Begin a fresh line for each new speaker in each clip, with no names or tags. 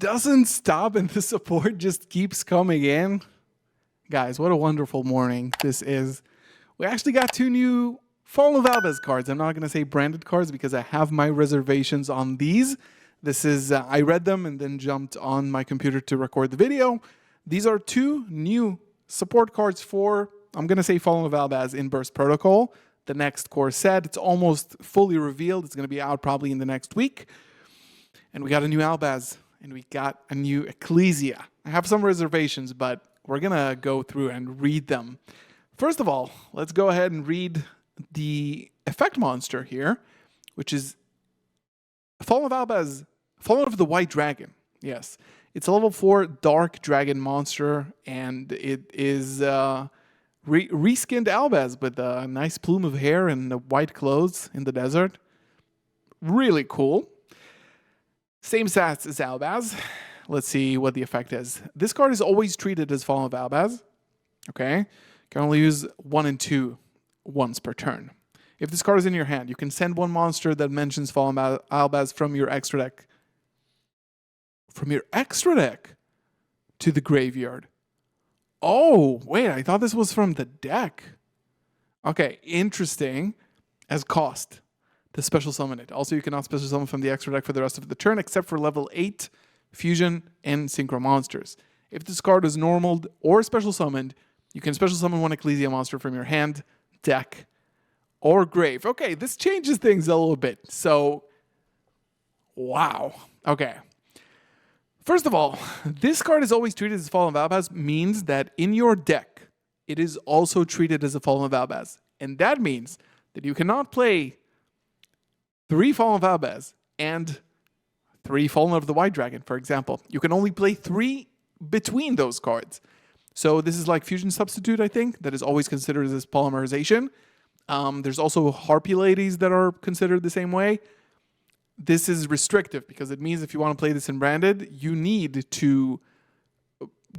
doesn't stop and the support just keeps coming in. Guys, what a wonderful morning this is. We actually got 2 new Fallen of Albaz cards. I'm not going to say branded cards because I have my reservations on these. This is, I read them and then jumped on my computer to record the video. These are 2 new support cards for, I'm going to say Fallen of Albaz in Burst Protocol. The next core set, it's almost fully revealed. It's going to be out probably in the next week. And we got a new Albaz and we got a new Ecclesia. I have some reservations, but we're going to go through and read them. First of all, let's go ahead and read the effect monster here, which is Fallen of Albaz, Fallen of the White Dragon. Yes, it's a level 4 dark dragon monster, and it is reskinned Albaz with a nice plume of hair and white clothes in the desert. Really cool. Same stats as Albaz. Let's see what the effect is. This card is always treated as Fallen of Albaz. Okay, can only use 1 and 2 once per turn. If this card is in your hand, you can send 1 monster that mentions Fallen Albaz from your extra deck. From your extra deck to the graveyard. Oh, wait, I thought this was from the deck. Okay, interesting. As cost to special summon it. Also, you cannot special summon from the extra deck for the rest of the turn except for level 8 fusion and synchro monsters. If this card is normaled or special summoned, you can special summon 1 Ecclesia monster from your hand, deck, or grave. Okay, this changes things a little bit. So, wow. Okay. First of all, this card is always treated as Fallen of Albaz means that in your deck, it is also treated as a Fallen of Albaz. And that means that you cannot play 3 Fallen of Albaz and 3 Fallen of the White Dragon, for example. You can only play 3 between those cards. So this is like Fusion Substitute, I think, that is always considered as polymerization. There's also Harpy Ladies that are considered the same way. This is restrictive because it means if you want to play this in branded, you need to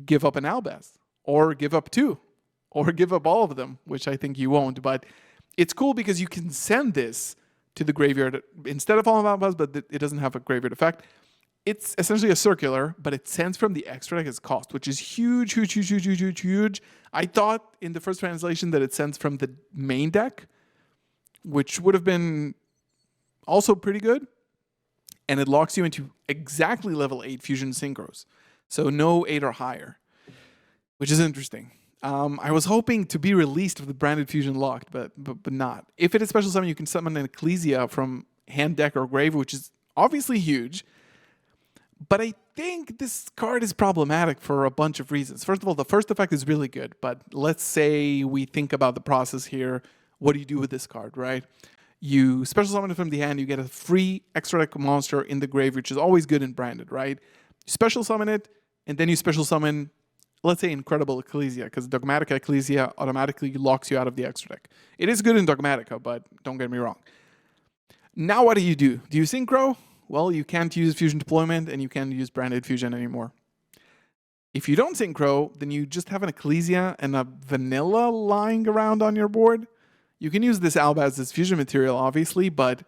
give up an Albaz or give up 2 or give up all of them, which I think you won't. But it's cool because you can send this to the graveyard instead of Fallen of Albaz, but it doesn't have a graveyard effect. It's essentially a circular, but it sends from the extra deck as cost, which is huge, huge, huge, huge, huge, huge, huge. I thought in the first translation that it sends from the main deck, which would have been also pretty good. And it locks you into exactly level 8 fusion synchros. So no 8 or higher, which is interesting. I was hoping to be released of the branded fusion locked, but not. If it is special summon, you can summon an Ecclesia from hand, deck, or grave, which is obviously huge. But I think this card is problematic for a bunch of reasons. First of all, the first effect is really good, but let's say we think about the process here. What do you do with this card, right? You special summon it from the hand, you get a free extra deck monster in the grave, which is always good in branded, right? You special summon it, and then you special summon, let's say, Incredible Ecclesia, because Dogmatica Ecclesia automatically locks you out of the extra deck. It is good in Dogmatica, but don't get me wrong. Now what do? Do you synchro? Well, you can't use fusion deployment, and you can't use branded fusion anymore. If you don't synchro, then you just have an Ecclesia and a vanilla lying around on your board. You can use this Albaz as fusion material, obviously, but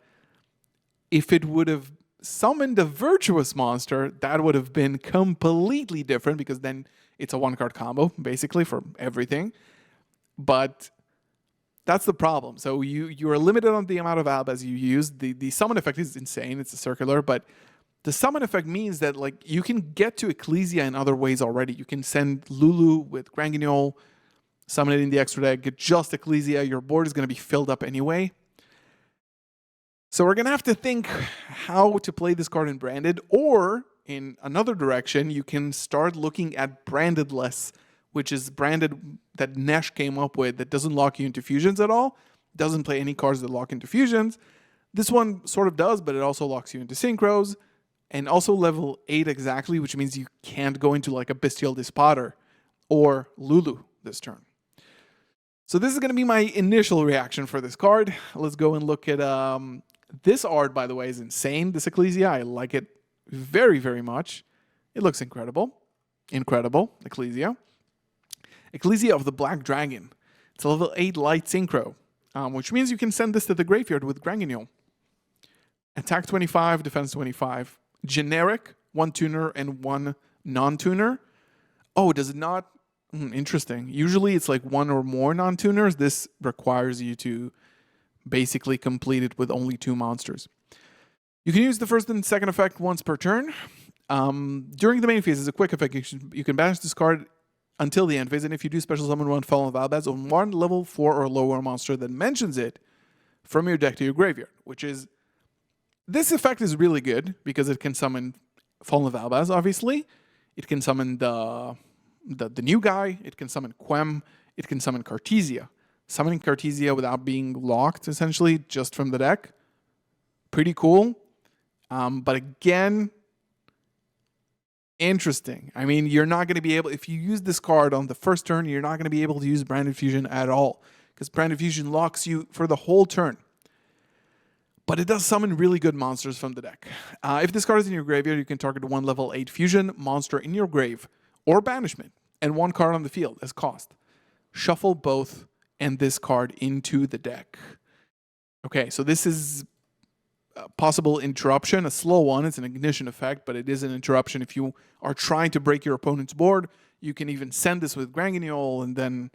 if it would have summoned a virtuous monster, that would have been completely different because then it's a 1-card combo, basically, for everything. But that's the problem. So you are limited on the amount of Albaz you use. The summon effect is insane. It's a circular, but the summon effect means that like you can get to Ecclesia in other ways already. You can send Lulu with Granguignol, summon it in the extra deck, get just Ecclesia. Your board is going to be filled up anyway. So we're going to have to think how to play this card in branded, or in another direction, you can start looking at branded less, which is branded that Nesh came up with that doesn't lock you into fusions at all, doesn't play any cards that lock into fusions. This one sort of does, but it also locks you into synchros, and also level 8 exactly, which means you can't go into like a Bestial Despotter or Lulu this turn. So this is going to be my initial reaction for this card. Let's go and look at this art, by the way, is insane. This Ecclesia, I like it very, very much. It looks incredible. Incredible, Ecclesia. Ecclesia of the Black Dragon. It's a level 8 light synchro, which means you can send this to the graveyard with Granguignol. Attack 25, defense 25. Generic, one tuner and one non-tuner. Oh, does it not? Interesting. Usually it's like one or more non-tuners. This requires you to basically complete it with only 2 monsters. You can use the first and second effect once per turn. During the main phase, as a quick effect, you can banish this card until the end phase, and if you do special summon one Fallen of Albaz on one level 4 or lower monster that mentions it from your deck to your graveyard, which is... This effect is really good because it can summon Fallen of Albaz, obviously. It can summon the new guy. It can summon Quem. It can summon Cartesia. Summoning Cartesia without being locked, essentially, just from the deck. Pretty cool. But again, interesting. I mean, you're not going to be able... If you use this card on the first turn, you're not going to be able to use Branded Fusion at all. Because Branded Fusion locks you for the whole turn. But it does summon really good monsters from the deck. If this card is in your graveyard, you can target one level 8 fusion monster in your grave or banishment and one card on the field as cost. Shuffle both and this card into the deck. Okay, so this is a possible interruption, a slow one. It's an ignition effect, but it is an interruption. If you are trying to break your opponent's board, you can even send this with Granganiol and then,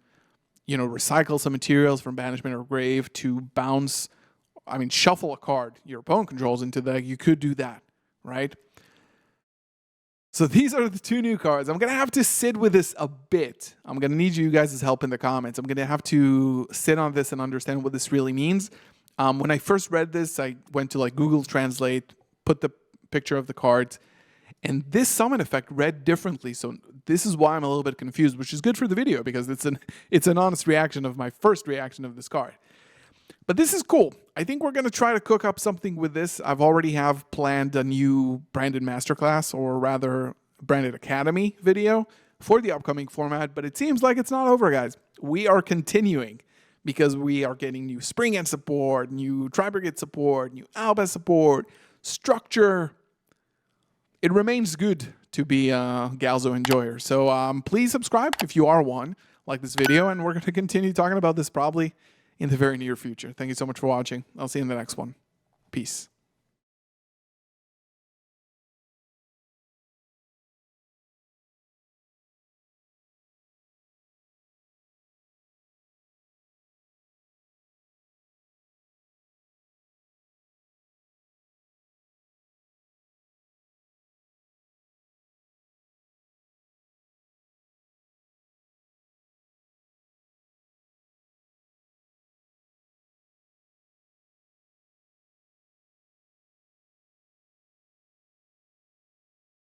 recycle some materials from banishment or grave to bounce... shuffle a card your opponent controls into the deck. You could do that, right? So these are the 2 new cards. I'm going to have to sit with this a bit. I'm going to need you guys' help in the comments. I'm going to have to sit on this and understand what this really means. When I first read this, I went to Google Translate, put the picture of the cards, and this summon effect read differently. So this is why I'm a little bit confused, which is good for the video because it's an honest reaction of my first reaction of this card. But this is cool. I think we're going to try to cook up something with this. I've already have planned a new Branded Masterclass, or rather Branded Academy video for the upcoming format, but it seems like it's not over, guys. We are continuing because we are getting new Spring End support, new Tri-Brigade support, new Albaz support, structure. It remains good to be a Galzo enjoyer. So please subscribe if you are one, like this video, and we're going to continue talking about this probably in the very near future. Thank you so much for watching. I'll see you in the next one. Peace.